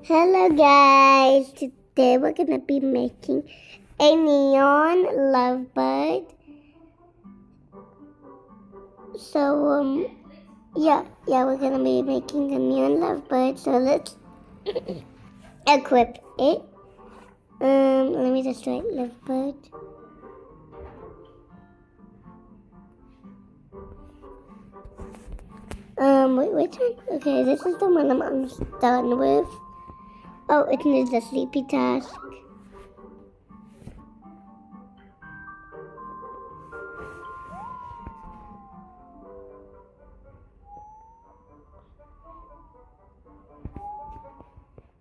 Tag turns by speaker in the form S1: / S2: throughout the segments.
S1: Hello guys, today we're gonna be making a neon lovebird. So yeah, we're gonna be making a neon lovebird. So let's equip it. Let me just write lovebird. Wait, which one? Okay, this is the one I'm almost done with. Oh, it needs a sleepy task.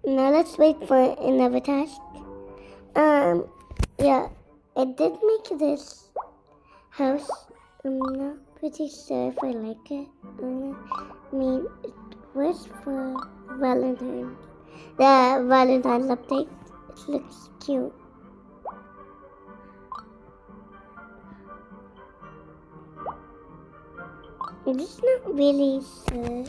S1: Now let's wait for another task. Yeah, I did make this house. I'm not pretty sure if I like it. I mean, it was for Valentine's. The Valentine's update. It looks cute. I'm just not really sure.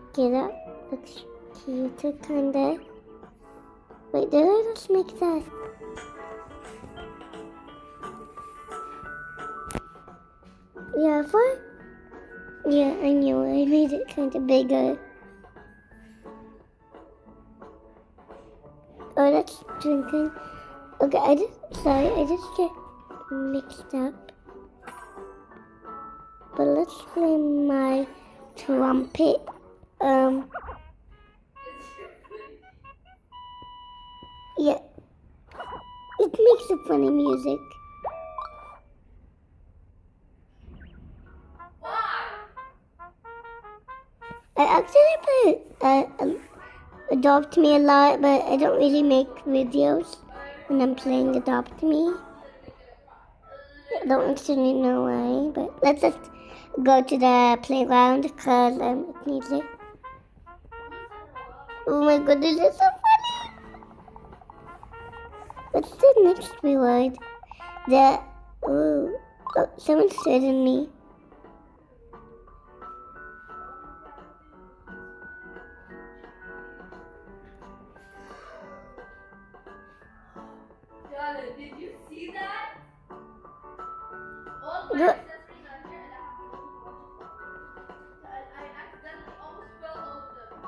S1: Okay, that looks cuter, kinda. Wait, did I just make that? Yeah, what? Yeah, I knew. I made it kind of bigger. Oh, that's drinking. Okay, I just get mixed up. But let's play my trumpet. Yeah, it makes a funny music. I actually play Adopt Me a lot, but I don't really make videos when I'm playing Adopt Me. I don't actually know why, but let's just go to the playground because it needs it. Oh my god, this is so funny! What's the next reward? Oh, someone's threatening me.
S2: Did you see that?
S1: What?
S2: I accidentally almost fell over them.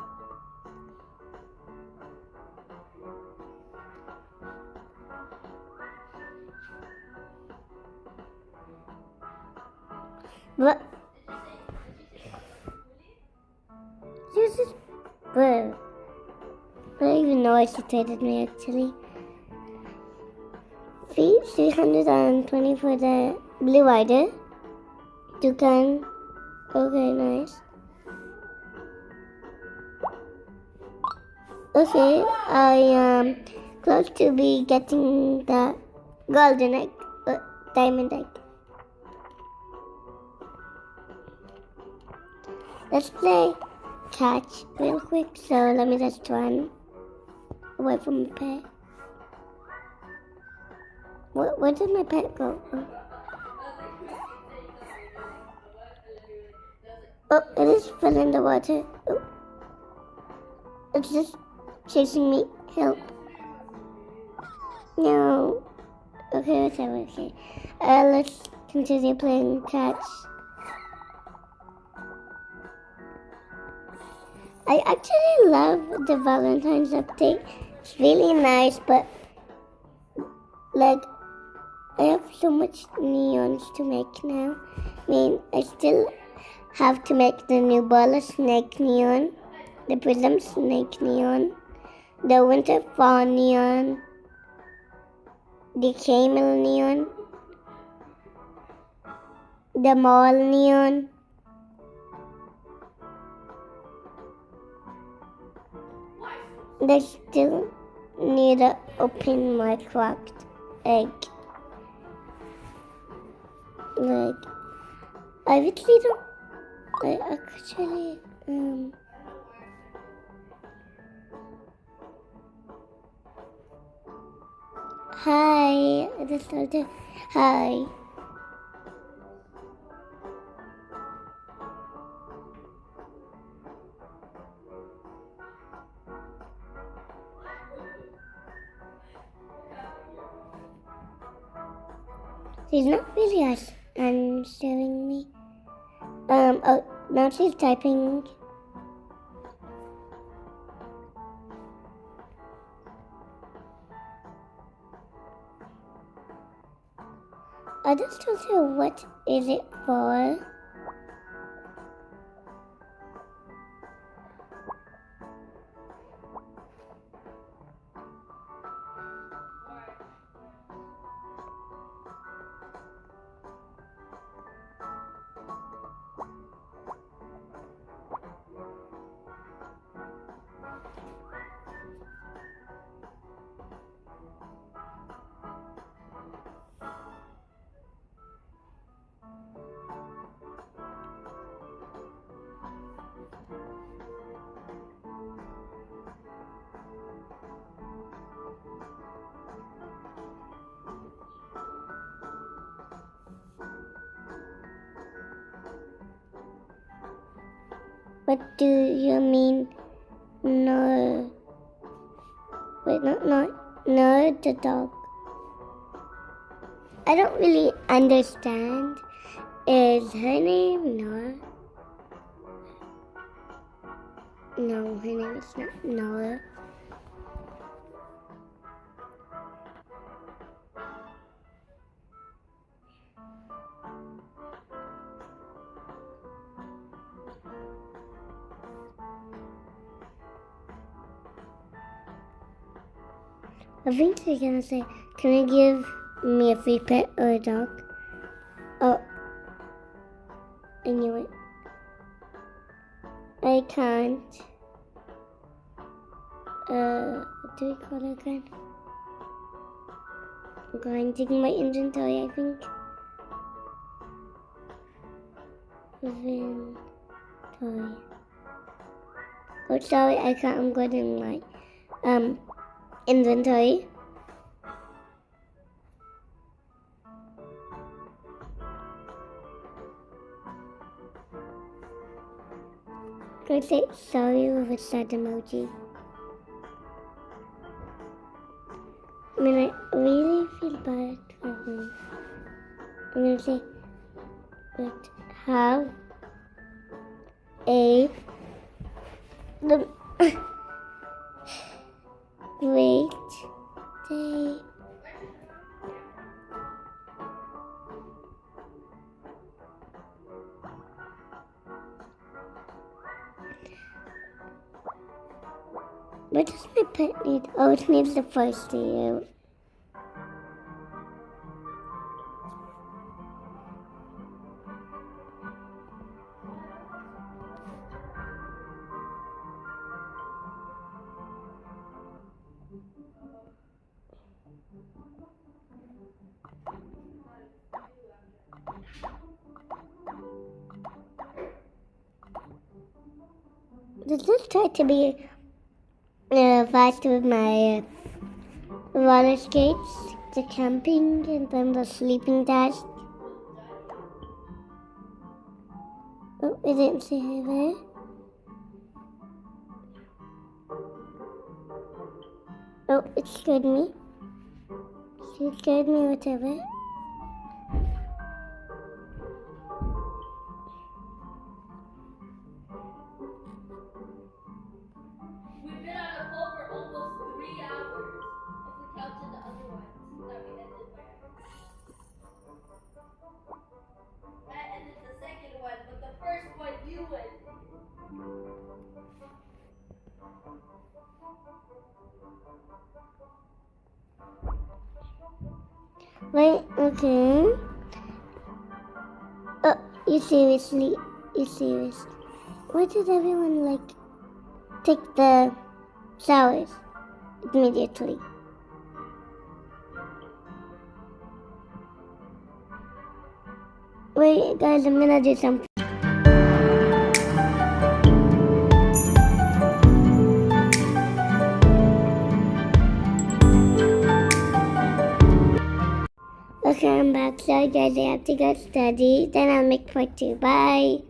S1: What? This is bro. I don't even know why she threatened me actually. 320 for the blue rider. Toucan. Okay, nice. Okay, I am close to be getting the golden egg, diamond egg. Let's play catch real quick. So let me just run away from my pet. Where did my pet go? Oh, it is fell in the water. Oh. It's just chasing me. Help. No. Okay, whatever. Okay. Let's continue playing catch. I actually love the Valentine's update. It's really nice, but like I have so much neons to make now. I mean, I still have to make the new Ball Snake neon, the Prism Snake neon, the Winter Fall neon, the Camel neon, the Mall neon. They still need to open my cracked egg. Like, I really don't. I actually Hi. I just told her hi. She's not really answering me. Oh, now she's typing. I just told her what is it for. What do you mean? No. Wait, no, the dog. I don't really understand. Is her name Nora? No, her name is not Nora. I think she's gonna say, can you give me a free pet or a dog? Oh, I knew it. I can't. What do we call it again? Grinding my inventory, I think. Inventory. Oh, sorry, I can't. I'm going in my inventory. Can I say sorry with a sad emoji? I mean, I really feel bad for him. I'm gonna say, but have a great day. What does my pet need? Oh, it needs the first day out. Let's try to be fast with my roller skates, the camping, and then the sleeping task. Oh, I didn't see her there. Oh, it scared me. She scared me, whatever.
S2: We've been on the phone for almost 3 hours. If we counted the other ones that we ended with. Matt ended the second one, but the first one you ended.
S1: Wait, okay. Oh, you seriously? Why did everyone take the showers immediately? Wait, guys, I'm gonna do something. Okay, I'm back. Sorry guys, I have to go study. Then I'll make part 2. Bye.